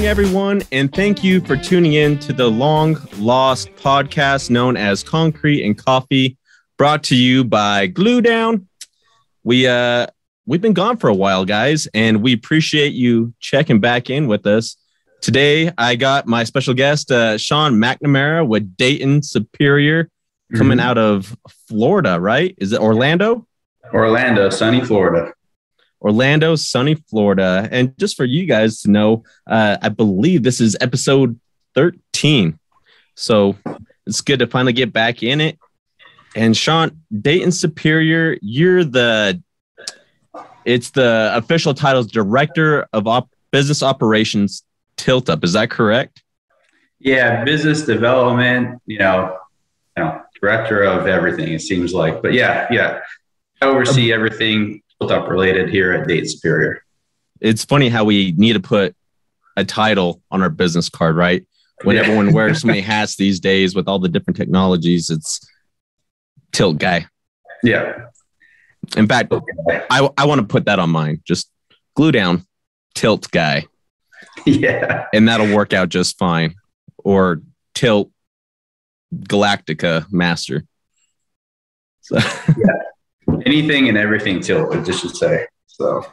morning, everyone, and thank you for tuning in to the long-lost podcast known as Concrete and Coffee, brought to you by GluDown. We've been gone for a while, guys, and we appreciate you checking back in with us. Today, I got my special guest, Shawn McNamara with Dayton Superior, coming out of Florida, right? Is it Orlando? Orlando, sunny Florida. Orlando, sunny Florida. And just for you guys to know, I believe this is episode 13. So it's good to finally get back in it. And Shawn, Dayton Superior, it's the official title is Director of Business Operations Tilt Up. Is that correct? Yeah, business development, director of everything, it seems like. But yeah. I oversee everything Tilt Up related here at Dayton Superior. It's funny how we need to put a title on our business card, right? When everyone wears so many hats these days with all the different technologies, it's tilt guy. Yeah. In fact, I want to put that on mine. Just GluDown tilt guy. Yeah. And that'll work out just fine. Or tilt Galactica master. So yeah. Anything and everything tilt, I just should say. So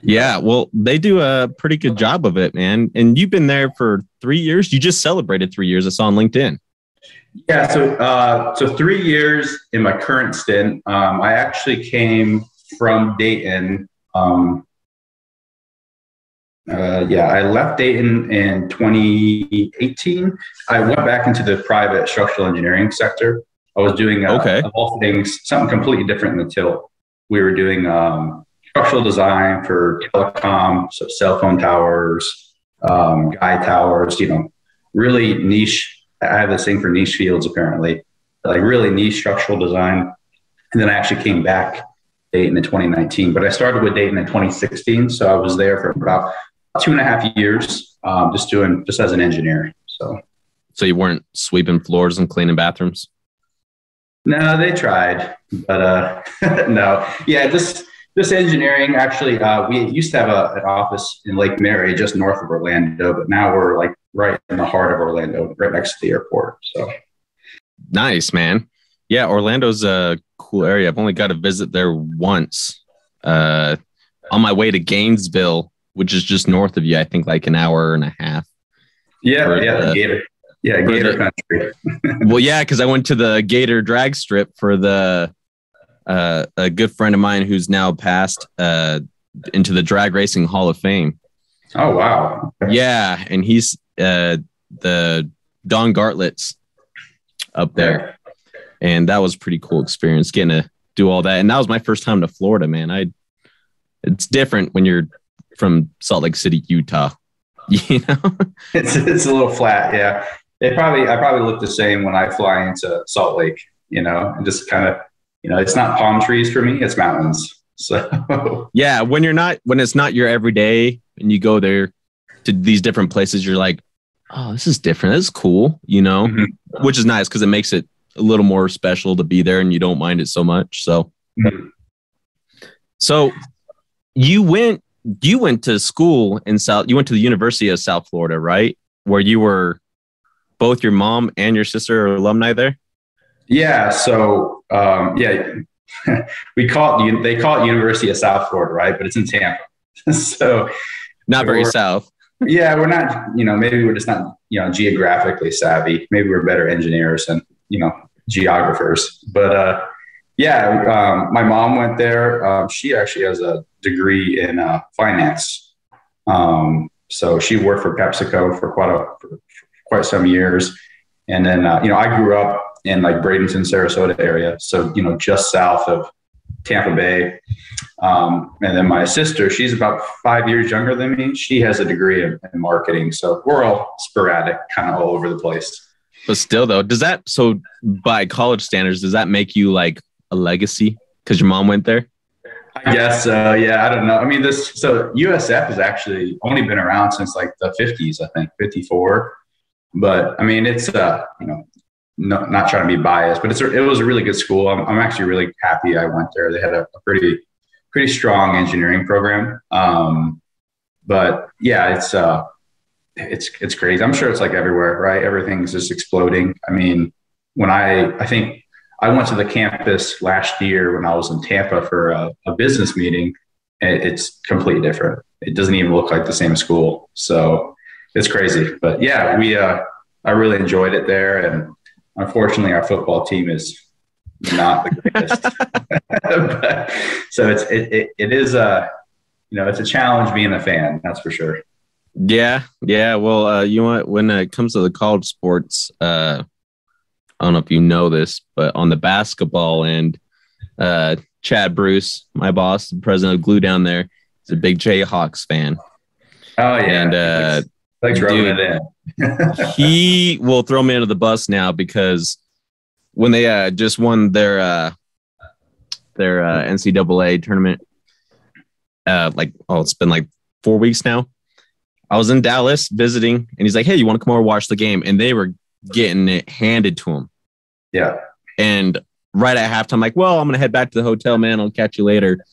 yeah, well, they do a pretty good job of it, man. And you've been there for 3 years. You just celebrated 3 years. I saw on LinkedIn. Yeah, so 3 years in my current stint. I actually came from Dayton. I left Dayton in 2018. I went back into the private structural engineering sector. I was doing of all things, something completely different than tilt. We were doing structural design for telecom, so cell phone towers, guy towers, really niche. I have this thing for niche fields, apparently, like really niche structural design. And then I actually came back Dayton in 2019, but I started with Dayton in 2016. So I was there for about 2.5 years, just as an engineer. So you weren't sweeping floors and cleaning bathrooms? No, they tried, but no. Yeah, this engineering, actually, we used to have an office in Lake Mary, just north of Orlando, but now we're like right in the heart of Orlando, right next to the airport. So nice, man. Yeah, Orlando's a cool area. I've only got to visit there once on my way to Gainesville, which is just north of you, I think like an hour and a half. Yeah, Gator. Yeah, Gator country. Well, yeah, because I went to the Gator drag strip for a good friend of mine who's now passed into the Drag Racing Hall of Fame. Oh, wow. Yeah, and he's the Don Gartlett's up there. And that was a pretty cool experience getting to do all that. And that was my first time to Florida, man. It's different when you're from Salt Lake City, Utah. It's a little flat, yeah. I probably look the same when I fly into Salt Lake, and just kind of, it's not palm trees for me, it's mountains. So yeah, when it's not your everyday and you go there to these different places, you're like, oh, this is different. This is cool, which is nice because it makes it a little more special to be there and you don't mind it so much. So, So you went to school you went to the University of South Florida, right? Where you were both your mom and your sister are alumni there? Yeah. So, they call it University of South Florida, right? But it's in Tampa. So not very south. Yeah. We're not, maybe we're just not, geographically savvy. Maybe we're better engineers and, geographers, but, my mom went there. She actually has a degree in finance. So she worked for PepsiCo for quite some years. And then, I grew up in like Bradenton, Sarasota area. So, just south of Tampa Bay. And then my sister, she's about 5 years younger than me. She has a degree in marketing. So we're all sporadic, kind of all over the place. But still though, so by college standards, does that make you like a legacy because your mom went there? I guess, yeah, I don't know. I mean, so USF has actually only been around since like the 50s, I think, 54. But I mean, it's, not trying to be biased, but it was a really good school. I'm actually really happy I went there. They had a pretty strong engineering program. But yeah, it's crazy. I'm sure it's like everywhere, right? Everything's just exploding. I mean, when I think I went to the campus last year when I was in Tampa for a business meeting, and it's completely different. It doesn't even look like the same school. So it's crazy. But yeah, I really enjoyed it there. And unfortunately, our football team is not the greatest. But, so it is it's a challenge being a fan. That's for sure. Yeah. Well, you know what? When it comes to the college sports, I don't know if you know this, but on the basketball end, Chad Bruce, my boss, the president of GluDown there, is a big Jayhawks fan. Oh yeah, and likes rubbing it in. He will throw me under the bus now because when they just won their NCAA tournament, it's been like 4 weeks now. I was in Dallas visiting, and he's like, "Hey, you want to come over and watch the game?" And they were getting it handed to him. Yeah. And right at halftime, I'm like, "Well, I'm gonna head back to the hotel, man. I'll catch you later."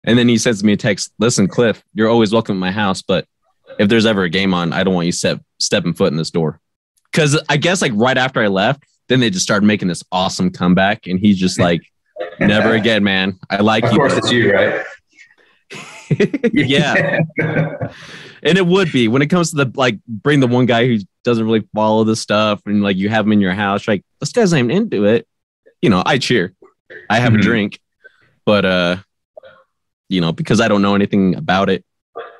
And then he sends me a text. "Listen, Cliff, you're always welcome at my house, but if there's ever a game on, I don't want you stepping foot in this door." Because I guess like right after I left, then they just started making this awesome comeback, and he's just like, "Never again, man. I like you." Of course, it's you, right? Yeah. And it would be when it comes to the bring the one guy who doesn't really follow the stuff, and like you have him in your house, like this guy's not even into it. I cheer, I have a drink, but because I don't know anything about it,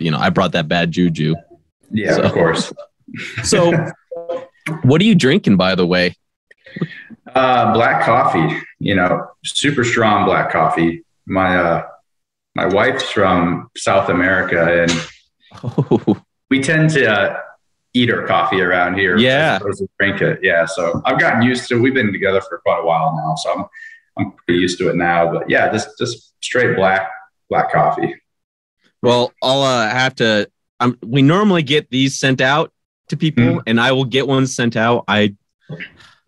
I brought that bad juju. Yeah, of course. So what are you drinking, by the way? Black coffee, super strong black coffee. My wife's from South America, and we tend to eat our coffee around here. Yeah. As opposed to drink it. Yeah. So I've gotten used to it. We've been together for quite a while now, so I'm pretty used to it now. But yeah, just straight black coffee. Well, I'll have to. We normally get these sent out to people, and I will get one sent out.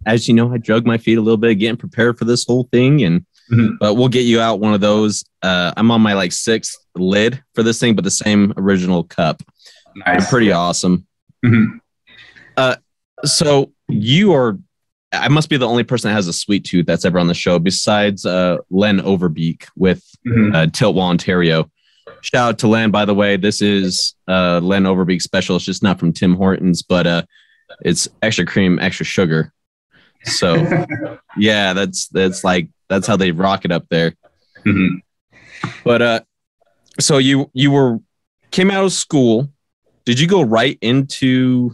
As you know, I drug my feet a little bit getting prepared for this whole thing, but we'll get you out one of those. I'm on my sixth lid for this thing, but the same original cup. Nice. They're pretty awesome. So I must be the only person that has a sweet tooth that's ever on the show besides Len Overbeek with Tiltwall, Ontario. Shout out to Len, by the way. This is Len Overbeek special. It's just not from Tim Hortons, but it's extra cream, extra sugar. So yeah, that's how they rock it up there. But so you came out of school. Did you go right into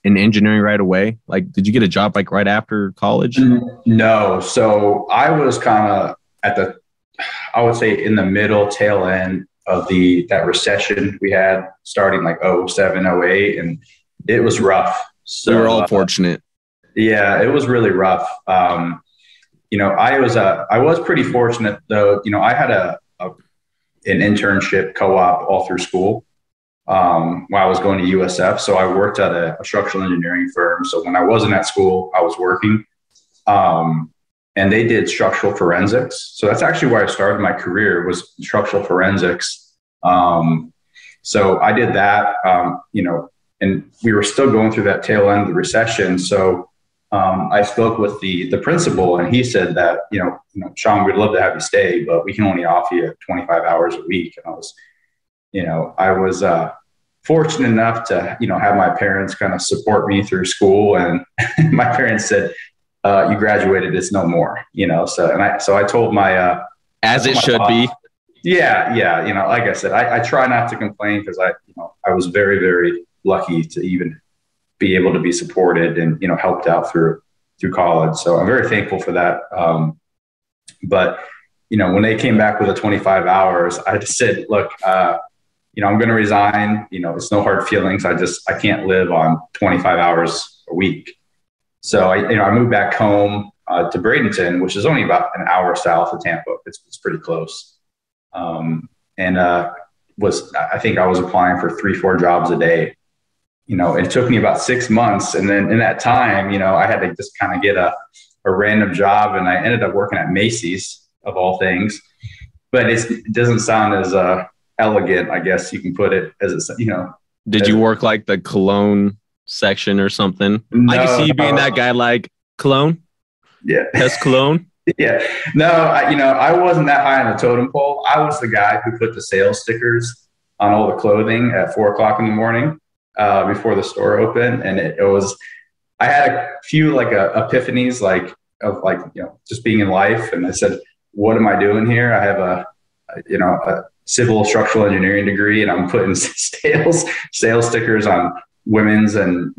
in engineering right away? Did you get a job right after college? No. So I was kind of I would say in the middle tail end of that recession we had starting 07, 08, and it was rough. So we were all fortunate. Yeah, it was really rough. I was pretty fortunate though. I had an internship co-op all through school while I was going to USF. So I worked at a structural engineering firm. So when I wasn't at school, I was working. And they did structural forensics. So that's actually where I started my career, was structural forensics. So I did that, and we were still going through that tail end of the recession. So I spoke with the principal, and he said that, Shawn, we'd love to have you stay, but we can only offer you 25 hours a week. And I was fortunate enough to, have my parents kind of support me through school. And my parents said, you graduated, it's no more, so I told my, as it should be. Yeah. Like I said, I try not to complain because I was very, very lucky to even be able to be supported and, helped out through college. So I'm very thankful for that. But, when they came back with the 25 hours, I just said, look, I'm going to resign. It's no hard feelings. I can't live on 25 hours a week. So I moved back home to Bradenton, which is only about an hour south of Tampa. It's pretty close. I think I was applying for 3-4 jobs a day. It took me about 6 months. And then in that time, I had to just kind of get a random job, and I ended up working at Macy's of all things, but it doesn't sound as elegant, I guess you can put it, as it's, Did you work like the cologne section or something? No, I can see you being that guy, like cologne. Yeah. Test cologne. Yeah. No, I wasn't that high on the totem pole. I was the guy who put the sales stickers on all the clothing at 4:00 in the morning before the store opened. And I had a few like epiphanies, of just being in life. And I said, what am I doing here? I have a civil structural engineering degree, and I'm putting sales stickers on women's and,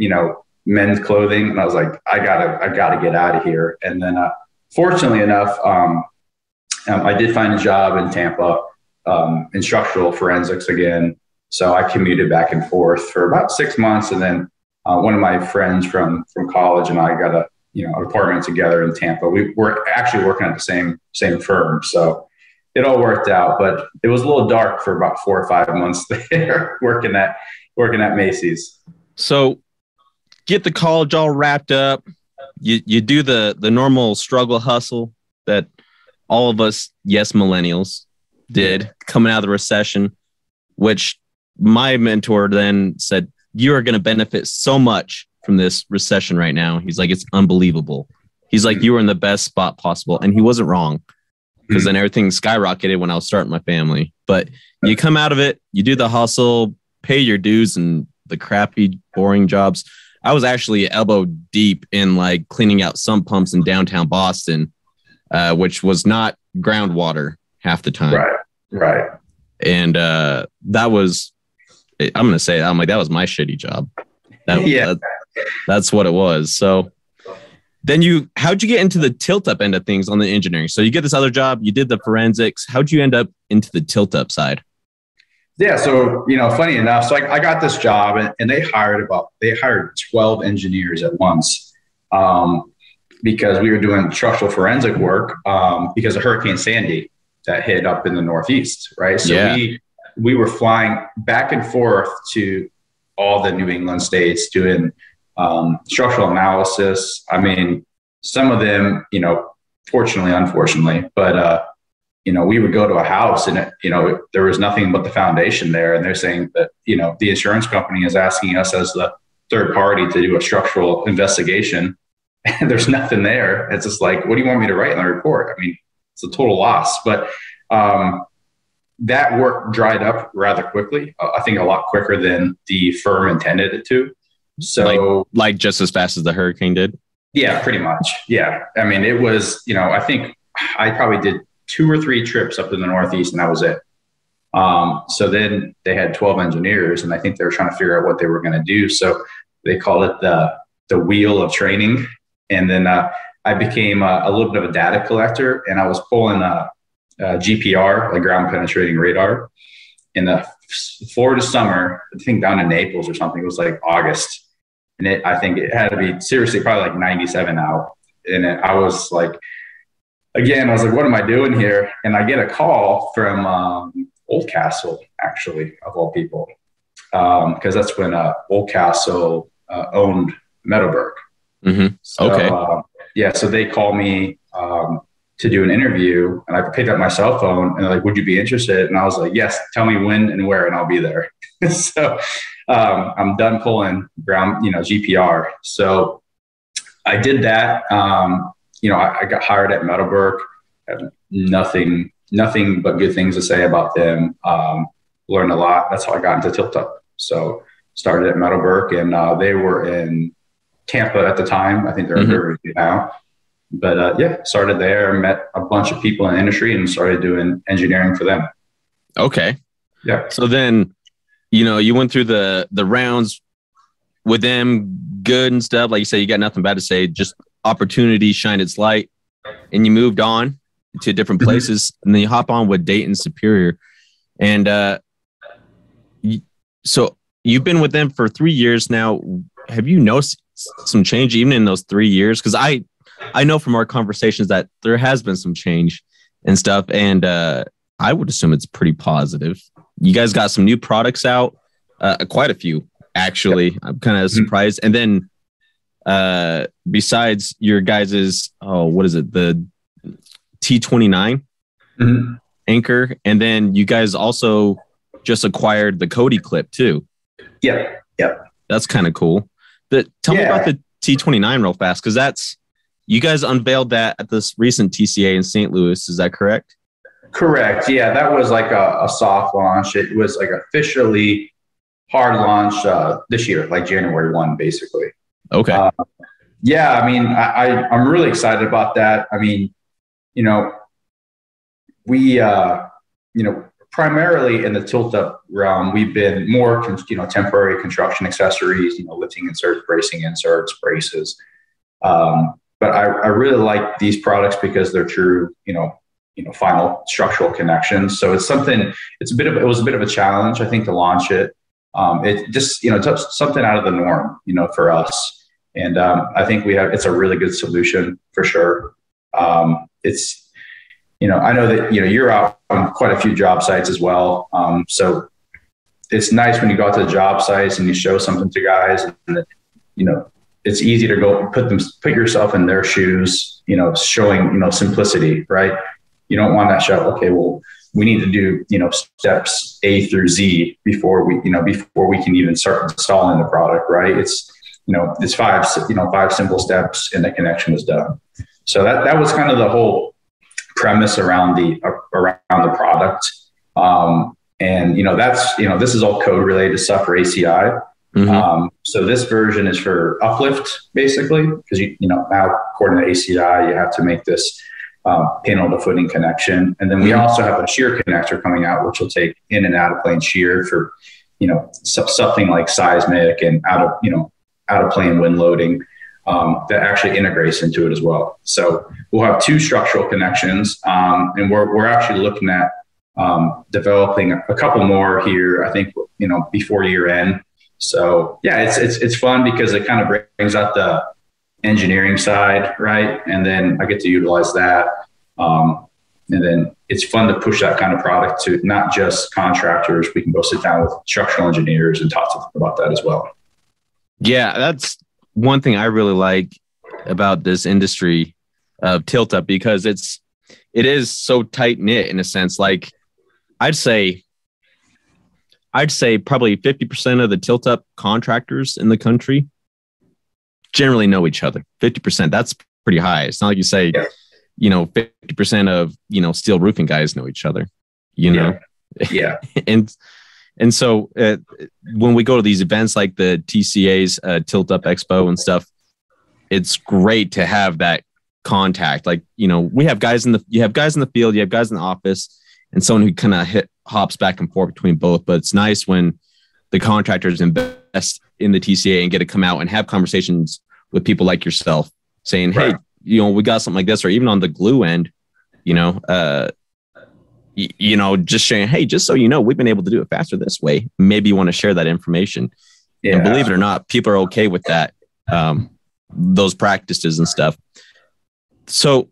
men's clothing. And I was like, I gotta get out of here. And then, fortunately enough, I did find a job in Tampa, in structural forensics again. So I commuted back and forth for about 6 months. And then, one of my friends from college and I got an apartment together in Tampa. We were actually working at the same firm. So it all worked out, but it was a little dark for about 4 or 5 months there working at Macy's. So get the college all wrapped up. You do the normal struggle hustle that all of us, yes, millennials did coming out of the recession, which my mentor then said, you are going to benefit so much from this recession right now. He's like, it's unbelievable. He's like, you were in the best spot possible. And he wasn't wrong, because then everything skyrocketed when I was starting my family. But you come out of it, you do the hustle, pay your dues and the crappy, boring jobs. I was actually elbow deep in like cleaning out sump pumps in downtown Boston, which was not groundwater half the time. Right. And that was, I'm going to say, I'm like, that was my shitty job. That's what it was. So then how'd you get into the tilt up end of things on the engineering? So you get this other job, you did the forensics. How'd you end up into the tilt up side? Yeah. So, funny enough, so I got this job and they hired 12 engineers at once, because we were doing structural forensic work, because of Hurricane Sandy that hit up in the Northeast. Right. So we were flying back and forth to all the New England states doing structural analysis. I mean, some of them, fortunately, unfortunately, but, we would go to a house and, there was nothing but the foundation there. And they're saying that, the insurance company is asking us as the third party to do a structural investigation, and there's nothing there. It's just like, what do you want me to write in the report? I mean, it's a total loss. But that work dried up rather quickly. I think a lot quicker than the firm intended it to. So like just as fast as the hurricane did? Yeah, pretty much. Yeah. I mean, it was, I think I probably did 2 or 3 trips up to the Northeast and that was it. So then they had 12 engineers and I think they were trying to figure out what they were going to do. So they called it the wheel of training. And then I became a little bit of a data collector, and I was pulling GPR, like ground penetrating radar, in the Florida summer, I think down in Naples or something. It was like August. And I think it had to be seriously probably like 97 out. And I was like, what am I doing here? And I get a call from Oldcastle, actually, of all people, because that's when Oldcastle owned Meadowbrook. Mm-hmm. So, okay. So they called me to do an interview, and I picked up my cell phone and they're like, would you be interested? And I was like, yes, tell me when and where, and I'll be there. So I'm done pulling ground, GPR. So I did that. I got hired at Meadowbrook. Had nothing but good things to say about them. Learned a lot. That's how I got into Tilt Up. So started at Meadowbrook, and they were in Tampa at the time. I think they're in Riverview now. But started there, met a bunch of people in the industry, and started doing engineering for them. Okay. Yeah. So then, you went through the rounds with them, good and stuff. Like you said, you got nothing bad to say. Just opportunity shined its light, and you moved on to different places, and then you hop on with Dayton Superior, and so you've been with them for 3 years now. Have you noticed some change even in those 3 years? Because I know from our conversations that there has been some change and stuff, and I would assume it's pretty positive. You guys got some new products out, quite a few actually. Yep. I'm kind of surprised. And then besides your guys's, what is it, the T29 anchor, and then you guys also just acquired the Cody clip too. Yep. Yep. That's kind of cool. Tell me about the T29 real fast, because you guys unveiled that at this recent TCA in St. Louis. Is that correct? Correct. Yeah, that was like a soft launch. It was like officially hard launch this year, like January 1, basically. Okay. Yeah, I mean, I'm really excited about that. I mean, we, primarily in the tilt-up realm, we've been more, temporary construction accessories, lifting inserts, bracing inserts, braces. But I really like these products because they're true, final structural connections. So it was a bit of a challenge, I think, to launch it. It just, took something out of the norm, for us. And I think it's a really good solution for sure. It's, I know that, you're out on quite a few job sites as well. So it's nice when you go out to the job sites and you show something to guys, and it's easy to go put yourself in their shoes, showing, simplicity, right? You don't want that show. Okay, well, we need to do, steps A through Z before we can even start installing the product, right? It's five simple steps and the connection is done. So that was kind of the whole premise around the product. And this is all code related stuff for ACI. Mm-hmm. So this version is for uplift, basically, because now according to ACI, you have to make this panel to footing connection. And then we also have a shear connector coming out, which will take in and out of plane shear for, something like seismic and out of plane wind loading, that actually integrates into it as well. So we'll have two structural connections, and we're actually looking at developing a couple more here, I think, before year end. So yeah, it's fun because it kind of brings out the engineering side, right? And then I get to utilize that. And then it's fun to push that kind of product to not just contractors. We can go sit down with structural engineers and talk to them about that as well. Yeah, that's one thing I really like about this industry of tilt up, because it is so tight knit in a sense. Like I'd say probably 50% of the tilt up contractors in the country generally know each other. 50%, that's pretty high. It's not like you say, 50% of, steel roofing guys know each other, Yeah. And so when we go to these events like the TCA's Tilt Up Expo and stuff, it's great to have that contact. Like, we have guys you have guys in the field, you have guys in the office, and someone who kind of hops back and forth between both. But it's nice when the contractors invest in the TCA and get to come out and have conversations with people like yourself saying, hey, we got something like this, or even on the glue end, just sharing, hey, just so we've been able to do it faster this way. Maybe you want to share that information. Yeah. And believe it or not, people are okay with that, those practices and stuff. So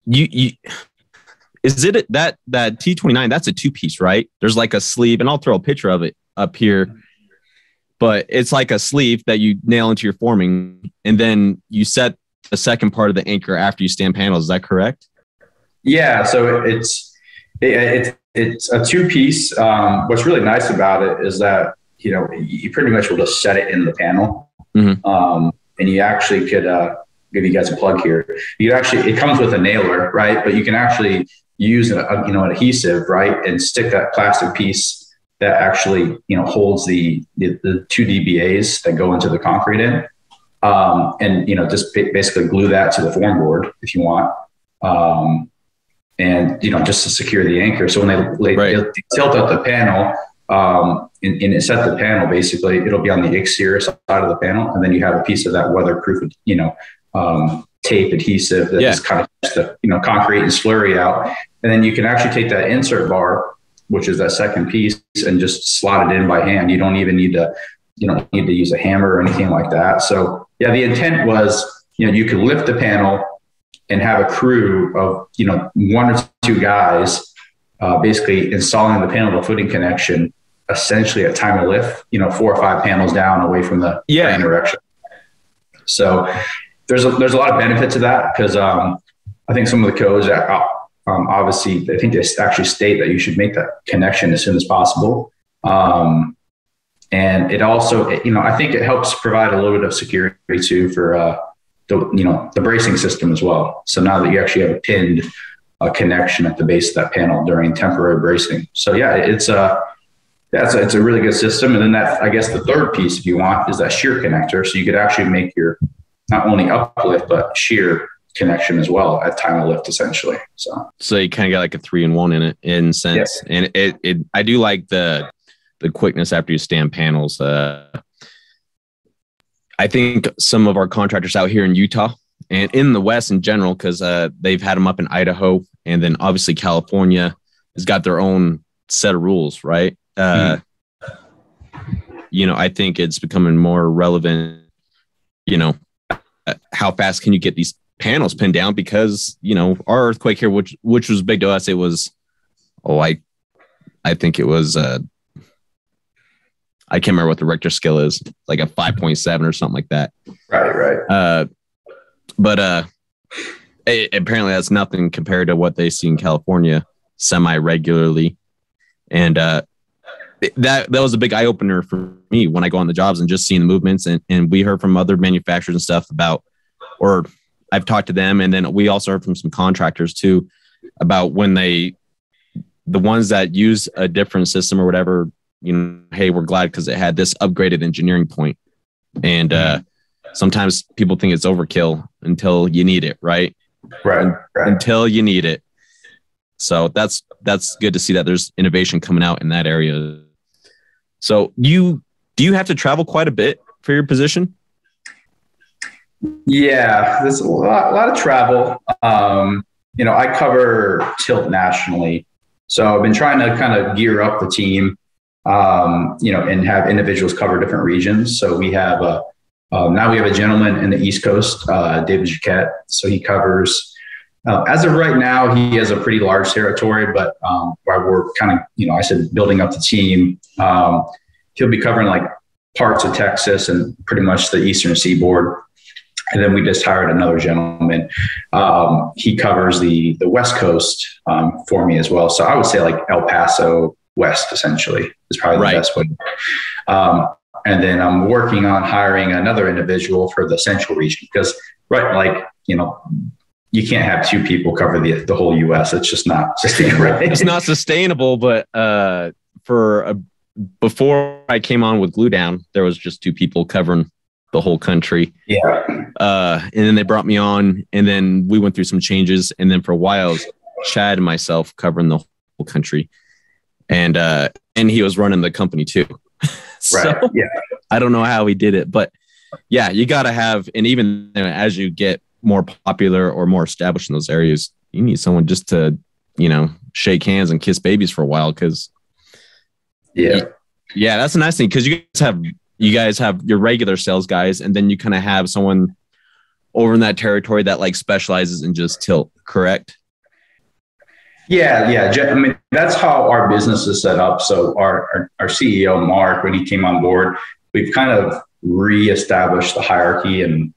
is it that T29, that's a 2-piece, right? There's like a sleeve, and I'll throw a picture of it up here, but it's like a sleeve that you nail into your forming, and then you set the second part of the anchor after you stand panels. Is that correct? Yeah. So it's a 2-piece. What's really nice about it is that, you pretty much will just set it in the panel. Mm-hmm. And you actually could, give you guys a plug here. It comes with a nailer, right? But you can actually use an adhesive, right? And stick that plastic piece that actually, holds the 2 DBAs that go into the concrete in. And, just basically glue that to the form board if you want. And, just to secure the anchor. So when they tilt up the panel, and it set the panel, basically, it'll be on the exterior side of the panel. And then you have a piece of that weatherproof, tape adhesive that just kind of keeps the, concrete and slurry out. And then you can actually take that insert bar, which is that second piece, and just slot it in by hand. You don't need to use a hammer or anything like that. So yeah, the intent was, you could lift the panel and have a crew of, 1 or 2 guys, basically installing the panel to footing connection, essentially at time of lift, 4 or 5 panels down away from the crane erection. So there's a lot of benefit to that, because I think some of the codes obviously, I think they actually state that you should make that connection as soon as possible. And it also, I think it helps provide a little bit of security too for the bracing system as well. So now that you actually have a pinned connection at the base of that panel during temporary bracing. So yeah, it's a really good system. And then that, I guess the third piece, if you want, is that shear connector. So you could actually make your not only uplift, but shear connection as well at time of lift, essentially. So you kind of got like a 3-in-1 in sense. Yeah. And I do like the quickness after you stand panels. I think some of our contractors out here in Utah and in the West in general, because they've had them up in Idaho, and then obviously California has got their own set of rules, right? I think it's becoming more relevant, how fast can you get these panels pinned down? Because, our earthquake here, which was big to us, it was, I think it was, I can't remember what the Richter scale is, like a 5.7 or something like that. Right. But apparently that's nothing compared to what they see in California semi-regularly. And that was a big eye opener for me when I go on the jobs and just seeing the movements. And we heard from other manufacturers and stuff or I've talked to them. And then we also heard from some contractors too, about when the ones that use a different system or whatever, hey, we're glad because it had this upgraded engineering point. And sometimes people think it's overkill until you need it, right? Right. Until you need it. So that's good to see that there's innovation coming out in that area. So do you have to travel quite a bit for your position? Yeah, there's a lot of travel. I cover tilt nationally. So I've been trying to kind of gear up the team, and have individuals cover different regions. So we have now we have a gentleman in the East Coast, David Jaquette. So he covers, as of right now, he has a pretty large territory, but while we're kind of, I said, building up the team, he'll be covering like parts of Texas and pretty much the Eastern Seaboard. And then we just hired another gentleman. He covers the West Coast for me as well. So I would say like El Paso West, essentially, is probably the best way. And then I'm working on hiring another individual for the Central region because, you can't have two people cover the whole U.S. It's just not sustainable. Right? It's not sustainable. But before I came on with GluDown, there was just two people covering the whole country. Yeah. And then they brought me on, and then we went through some changes. And then for a while, it was Chad and myself covering the whole country, and he was running the company too. So yeah. I don't know how he did it, but yeah, you got to have, and even as you get more popular or more established in those areas, you need someone just to, shake hands and kiss babies for a while. Cause that's a nice thing. Cause you guys have your regular sales guys, and then you kind of have someone over in that territory that like specializes in just tilt, correct? Yeah. I mean, that's how our business is set up. So our CEO, Mark, when he came on board, we've kind of reestablished the hierarchy and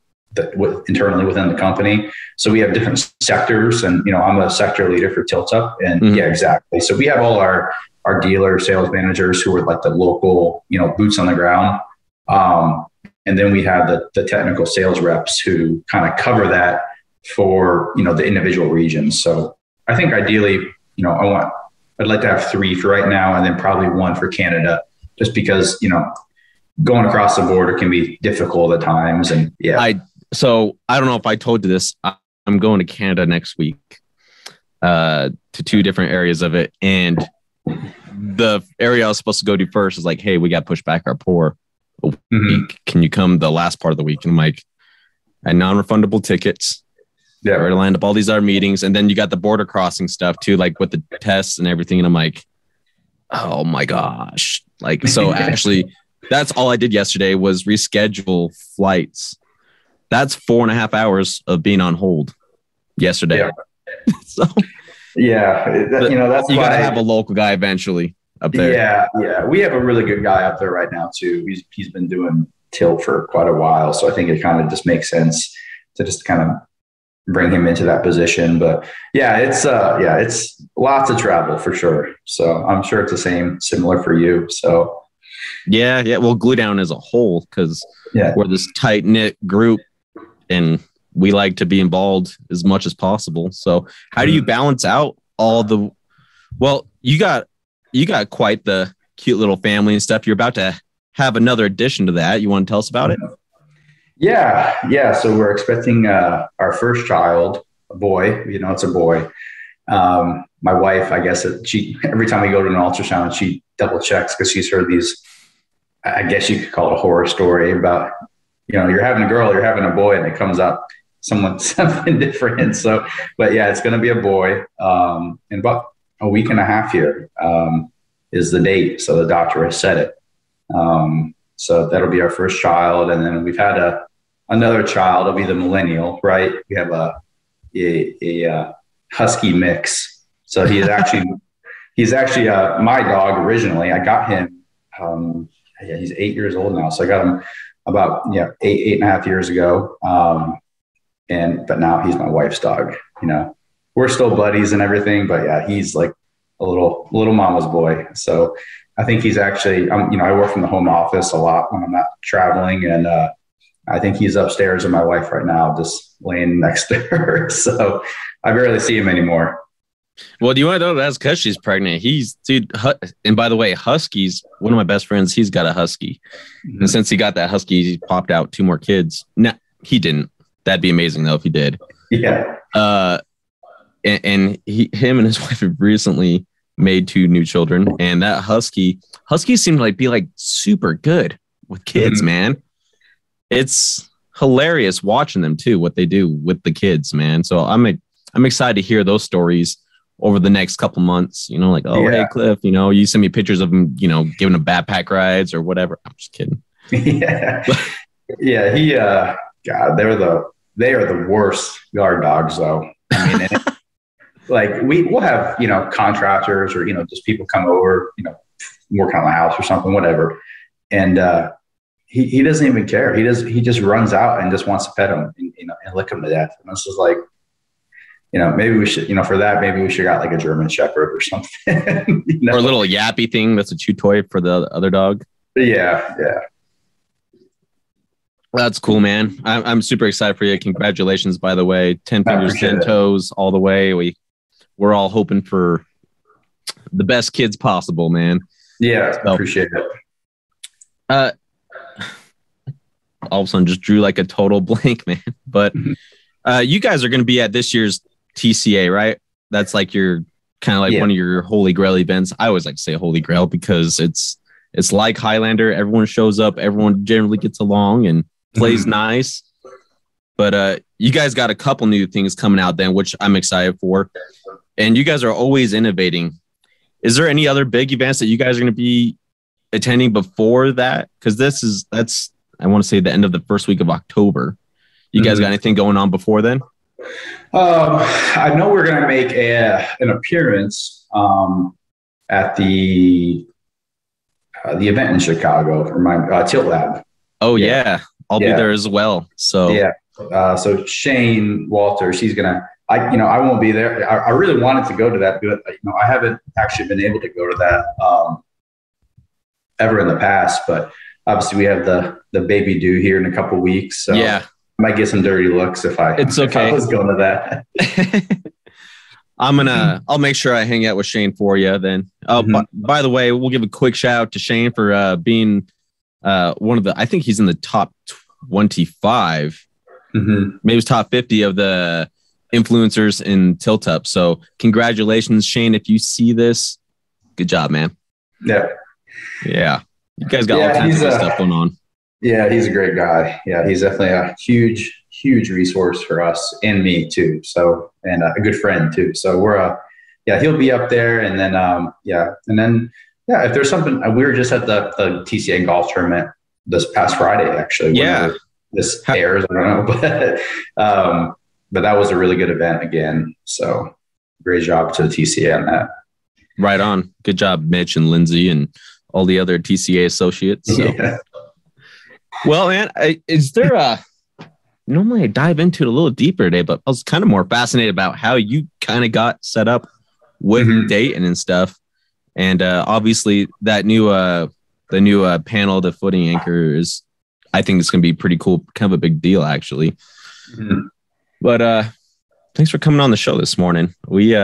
internally within the company. So we have different sectors, and, I'm a sector leader for Tilt Up, and yeah, exactly. So we have all our dealer sales managers who are like the local, boots on the ground. And then we have the technical sales reps who kind of cover that for, the individual regions. So I think ideally, I'd like to have 3 for right now, and then probably 1 for Canada, just because, going across the border can be difficult at times. And so I don't know if I told you this, I'm going to Canada next week, to 2 different areas of it. And the area I was supposed to go to first is like, hey, we got pushed back our pour a week. Can you come the last part of the week? And I'm like, I had non-refundable tickets. Yeah, we're to line up all these other meetings, and then you got the border crossing stuff too, like with the tests and everything. And I'm like, oh my gosh! Like, so actually, that's all I did yesterday was reschedule flights. That's 4.5 hours of being on hold yesterday. Yeah. So that's you got to have a local guy eventually up there. Yeah. We have a really good guy up there right now too. He's been doing tilt for quite a while, so I think it kind of just makes sense to just kind of bring him into that position. But it's lots of travel for sure. So I'm sure it's similar for you. So Yeah. Yeah. Well, GluDown as a whole, because we're this tight knit group and we like to be involved as much as possible. So how do you balance out all the, well, you got quite the cute little family and stuff. You're about to have another addition to that. You want to tell us about it? Yeah. Yeah. So we're expecting our first child, a boy. It's a boy. My wife, I guess every time we go to an ultrasound, she double checks because she's heard these, I guess you could call it a horror story about, you're having a girl, you're having a boy, and it comes out something different. So, but yeah, it's going to be a boy. In about a week and a half here is the date. So the doctor has set it. So that'll be our first child. And then we've had another child. It'll be the millennial, right? We have a husky mix. So he's actually my dog originally. I got him. He's 8 years old now. So I got him about 8.5 years ago. But now he's my wife's dog. We're still buddies and everything, but yeah, he's like a little mama's boy. So I think he's actually, I work from the home office a lot when I'm not traveling, and I think he's upstairs with my wife right now, just laying next to her. So I barely see him anymore. Well, do you want to know that's because she's pregnant? And by the way, huskies, one of my best friends, he's got a husky. Mm-hmm. And since he got that husky, he popped out 2 more kids. No, he didn't. That'd be amazing though if he did. Yeah. And him and his wife have recently made 2 new children, and that huskies seem to be like super good with kids, mm-hmm. man. It's hilarious watching them too, what they do with the kids, man. So I'm excited to hear those stories over the next couple months, Hey Cliff, you send me pictures of him, giving him backpack rides or whatever. I'm just kidding. Yeah. Yeah. God, they are the worst guard dogs though. I mean, we'll have, contractors or, just people come over, work on the house or something, whatever. And, he doesn't even care. He just runs out and just wants to pet him, and lick him to death. And this is like, maybe we should, for that, maybe we should got like a German Shepherd or something. Or a little yappy thing that's a chew toy for the other dog. Yeah. Yeah. That's cool, man. I'm super excited for you. Congratulations, by the way. 10 fingers, 10 toes, all the way. We're all hoping for the best kids possible, man. Yeah, so, appreciate it. All of a sudden, just drew like a total blank, man. But you guys are going to be at this year's TCA, right? That's like your kind of like one of your Holy Grail events. I always like to say Holy Grail because it's like Highlander. Everyone shows up. Everyone generally gets along and plays nice. But you guys got a couple new things coming out then, which I'm excited for. And you guys are always innovating. Is there any other big events that you guys are going to be attending before that? Because that's I want to say the end of the first week of October. You guys got anything going on before then? I know we're going to make an appearance at the event in Chicago for my Tilt Lab. Oh yeah. I'll be there as well. So so Shane Walters, he's gonna. I won't be there. I really wanted to go to that, but I haven't actually been able to go to that ever in the past. But obviously, we have the baby due here in a couple weeks. So I might get some dirty looks if I was going to that. I'll make sure I hang out with Shane for you then. By the way, we'll give a quick shout out to Shane for being one of I think he's in the top 25, maybe it's top 50 of the influencers in Tilt Up. So congratulations, Shane. If you see this, good job, man. Yeah. You guys got all kinds of good stuff going on. Yeah, he's a great guy. Yeah, he's definitely a huge resource for us and me too. So, and a good friend too. So we're, he'll be up there. And then, if there's something, we were just at the TCA golf tournament this past Friday, actually. This airs, I don't know, but that was a really good event again. So great job to the TCA on that. Right on. Good job, Mitch and Lindsay and all the other TCA associates. So. Yeah. Well, man, is there normally I dive into it a little deeper today, but I was kind of more fascinated about how you kind of got set up with Dayton and stuff. And obviously that new panel, the footing anchor is, I think it's going to be pretty cool. Kind of a big deal, actually. Mm-hmm. But thanks for coming on the show this morning. We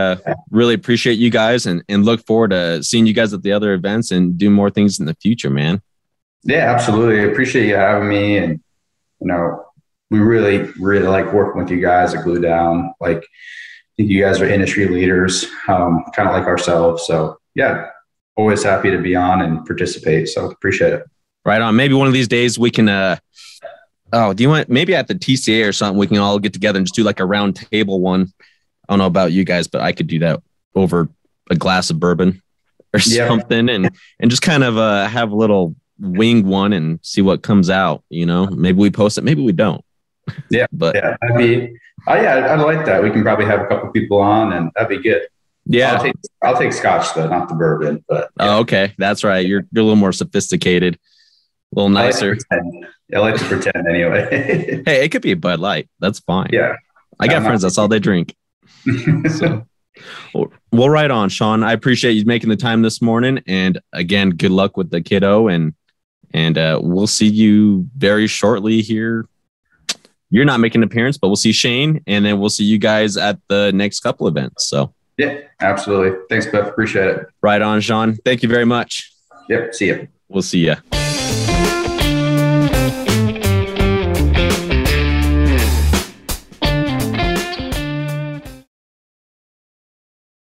really appreciate you guys and look forward to seeing you guys at the other events and do more things in the future, man. Yeah, absolutely. I appreciate you having me. And, we really, really like working with you guys at GluDown. Like, I think you guys are industry leaders, kind of like ourselves. So yeah, always happy to be on and participate. So appreciate it. Right on. Maybe one of these days we can, do you want, maybe at the TCA or something, we can all get together and just do like a round table one. I don't know about you guys, but I could do that over a glass of bourbon or something and just kind of have a little wing one and see what comes out. Maybe we post it, maybe we don't. Yeah, but yeah, I'd like that. We can probably have a couple people on, and that'd be good. Yeah, I'll take scotch though, not the bourbon. But oh, okay, that's right. You're a little more sophisticated, a little nicer. I like to pretend anyway. Hey, it could be a Bud Light. That's fine. Yeah, I got friends. That's all they drink. So, well, right on, Shawn. I appreciate you making the time this morning, and again, good luck with the kiddo, and we'll see you very shortly here. You're not making an appearance, but we'll see Shane, and then we'll see you guys at the next couple events. So yeah, absolutely. Thanks, Beth. Appreciate it. Right on, Shawn. Thank you very much. Yep. See you. We'll see you.